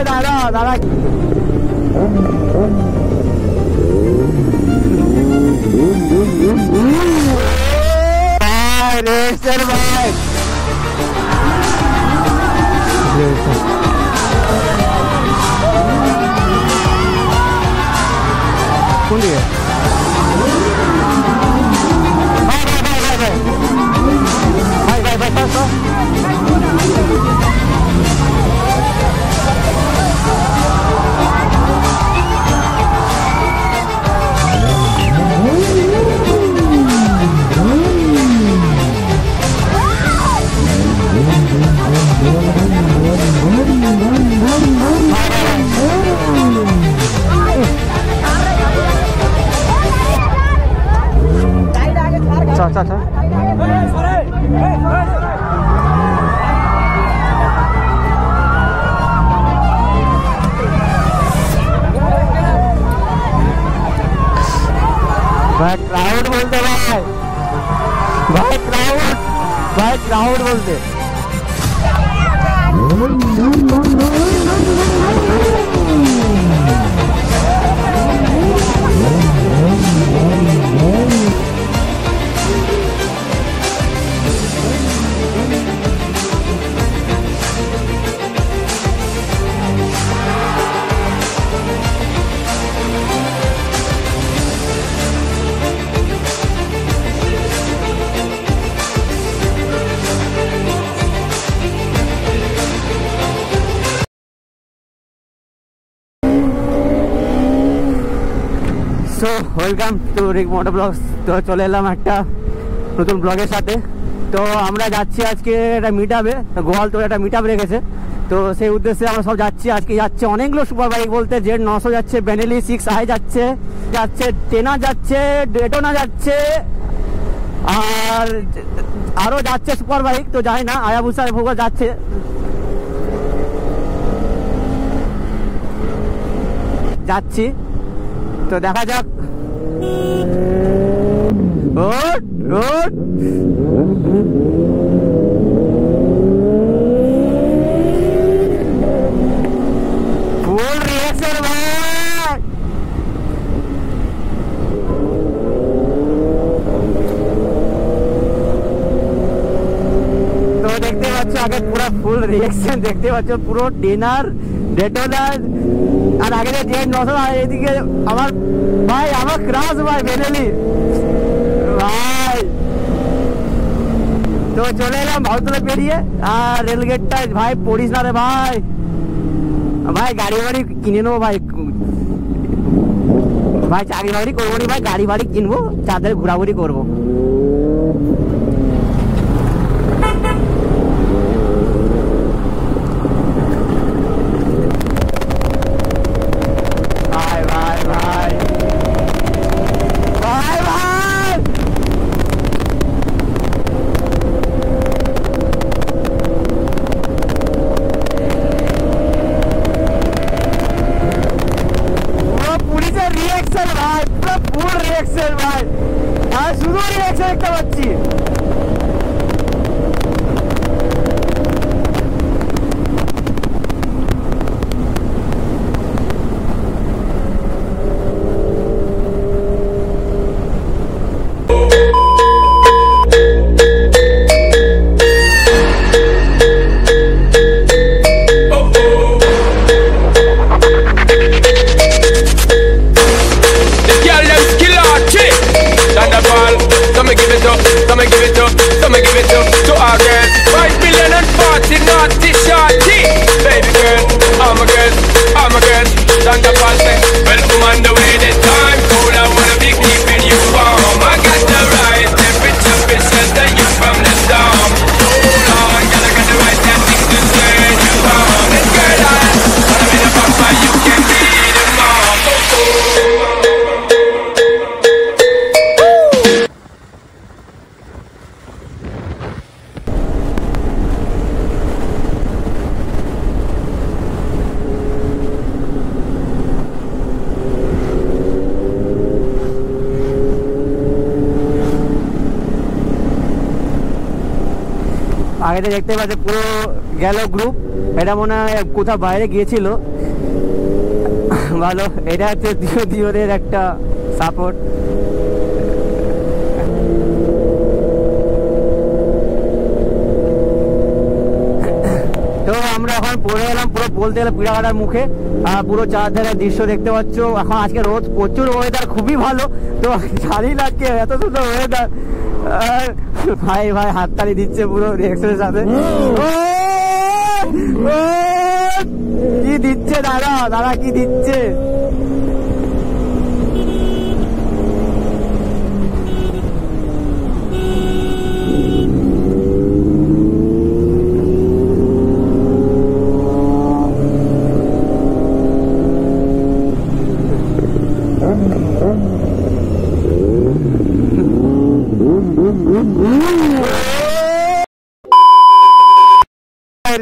দাদা দাদা রেসার ভাই কোন দিকে अच्छा भाई क्राउड बोलते भाई क्राउड बोलते so welcome to Rick motor blogs. तो चले एलाम একটা নতুন ব্লগের সাথে। তো আমরা যাচ্ছি আজকে একটা মিটআপে, গোয়াল তো একটা মিটআপ রেখেছে, তো সেই উদ্দেশ্যে আমরা সব যাচ্ছি। আজকে যাচ্ছে অনেকগুলো সুপার বাইক, বলতে জেড 900 যাচ্ছে, বেনেলি 6i যাচ্ছে, টেনা যাচ্ছে, ডেটোনা যাচ্ছে, আর আরো যাচ্ছে সুপার বাইক, তো যাই না আয়াবুসা ভোগা যাচ্ছে। যাচ্ছি তো দেখা যাক। ফুল রিঅ্যাকশন ভাই, তো দেখতে পাচ্ছ আগে পুরো ফুল রিঅ্যাকশন দেখতে পাচ্ছ, পুরো টেনার ডেটোনার আর আগে জেড 900, আর এদিকে আমার ভাই আমার ক্রাশ ভাই বেনেলি ভাই। তো চলে এলাম ভারতলে পেরিয়ে, আর রেলগেটটায় ভাই পড়িস না রে ভাই, ভাই গাড়ি বাড়ি কিনে নেবো ভাই, ভাই চাকরি বাড়ি করবো নি ভাই, গাড়ি বাড়ি কিনবো, চাঁদের ঘোরাঘুরি করবো। ভাই পুরো ফুল রিঅ্যাকশন ভাই, আর শুধু রিঅ্যাকশন একটা পাচ্ছি। আগে দেখতে পাচ্ছে পুরো গেল গ্রুপ। এটা মনে হয় কোথাও বাইরে গিয়েছিল। ভালো, এটা হচ্ছে দিওরের একটা সাপোর্ট। তো আমরা এখন পড়ে এলাম পুরো বলতে গেলে পিড়াঘাটার মুখে। পুরো চারধারের দৃশ্য দেখতে পাচ্ছ। এখন আজকে রোদ প্রচুর, ওয়েদার খুবই ভালো। তো জানি না কে এত সুন্দর ওয়েদার। ভাই ভাই হাততালি দিচ্ছে পুরো রিঅ্যাকশনের সাথে। কি দিচ্ছে দাদা, দাদা কি দিচ্ছে।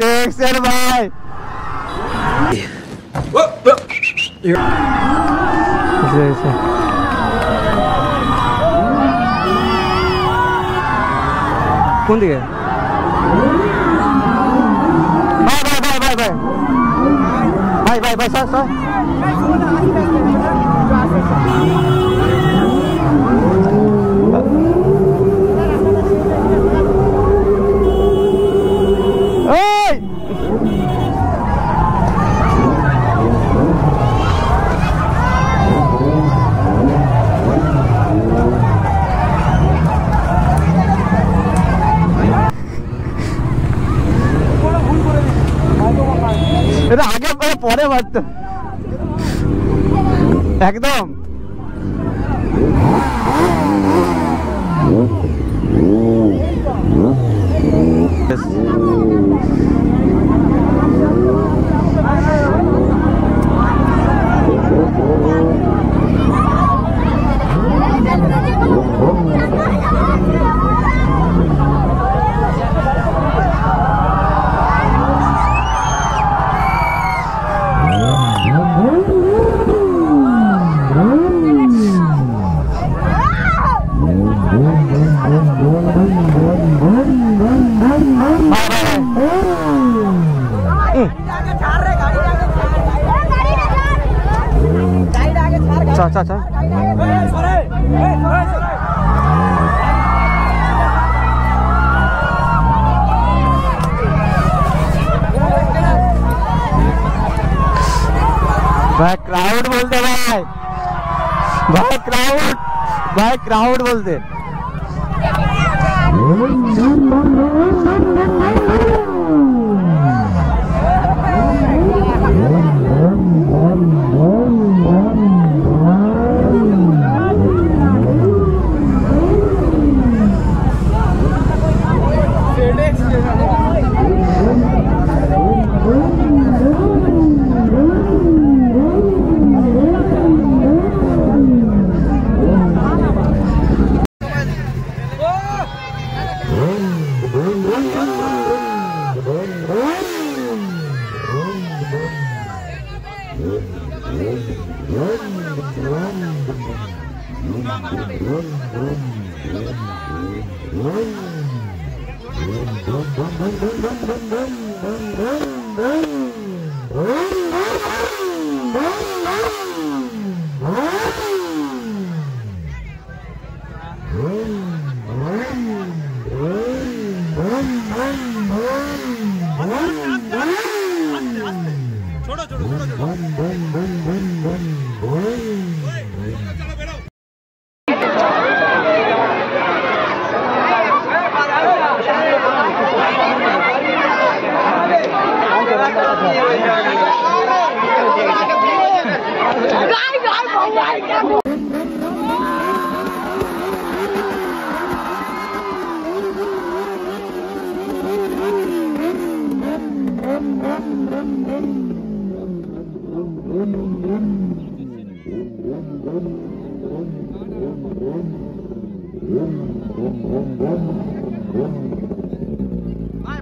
রিঅ্যাকশন ভাই কোন দিকে? ভাই ভাই ভাই ভাই ভাই ভাই ভাই ভাই স্যার স্যার এটা আগে পরে বাড়তো একদম। अच्छा अच्छा भाई क्राउड बोलते भाई, भाई क्राउड बोलते।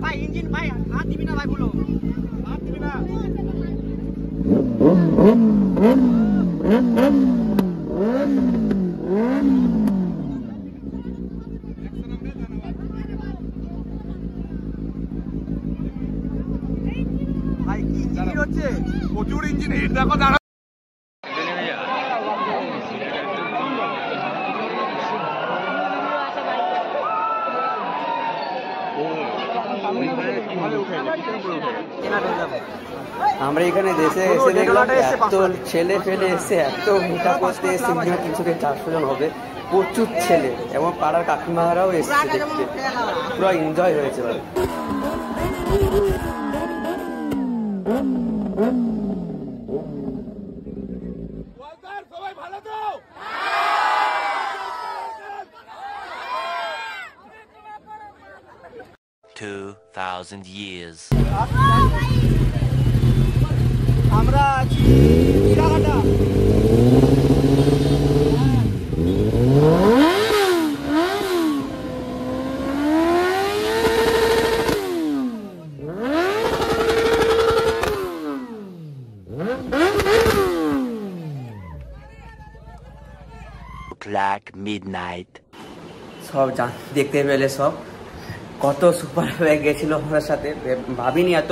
भाई इंजन भाई हाथ दिबी ना भाई बोलो हाथ दिबी ना যাচ্ছে, প্রচুর ইঞ্জিন হিট দেখো দাঁড়া। আমরা এখানে দেশে এসে দেখলাম এত ছেলে ফেলে এসে এত মিটা করতে এসে 300 থেকে 400 জন হবে, প্রচুর ছেলে এবং পাড়ার কাকিমারাও এসছে দেখতে, পুরো এনজয় হয়েছে ভাই। সবাই ভালো তো? 2000 years. আমরা আছি চিড়াঘাটা। Black midnight. সব দেখতে পেলে, সব কত সুপার হয়ে গেছিলো আমাদের সাথে, ভাবিনি এত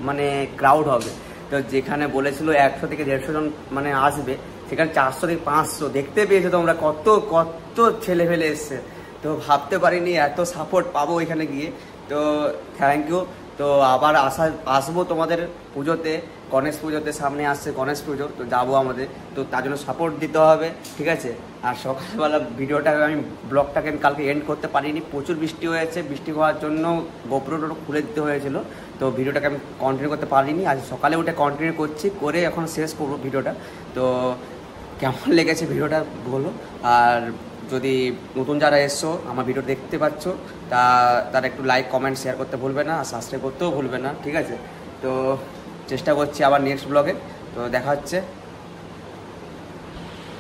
মানে ক্রাউড হবে। তো যেখানে বলেছিল 100 থেকে 150 জন মানে আসবে, সেখানে 400 থেকে 500 দেখতে পেয়েছো তোমরা, কত কত ছেলে ফেলে এসছে। তো ভাবতে পারিনি এত সাপোর্ট পাবো এখানে গিয়ে। তো থ্যাংক ইউ। তো আবার আসবো তোমাদের পুজোতে, গণেশ পুজোতে, সামনে আসছে গণেশ পুজো, তো যাবো আমাদের, তো তার জন্য সাপোর্ট দিতে হবে, ঠিক আছে। আর সকালবেলা ভিডিওটাকে ব্লগটাকে আমি কালকে এন্ড করতে পারিনি, প্রচুর বৃষ্টি হয়েছে, বৃষ্টি হওয়ার জন্য গোপ্রোটা খুলে দিতে হয়েছিল, তো ভিডিওটাকে আমি কন্টিনিউ করতে পারিনি। আজ সকালে উঠে কন্টিনিউ করছি, করে এখন শেষ করবো ভিডিওটা। তো কেমন লেগেছে ভিডিওটা বলো, আর যদি নতুন যারা এসছো আমার ভিডিও দেখতে পাচ্ছ তারা একটু লাইক কমেন্ট শেয়ার করতে ভুলবে না, আর সাবস্ক্রাইব করতেও ভুলবে না, ঠিক আছে। তো চেষ্টা করছি আবার নেক্সট ব্লগে, তো দেখা হচ্ছে।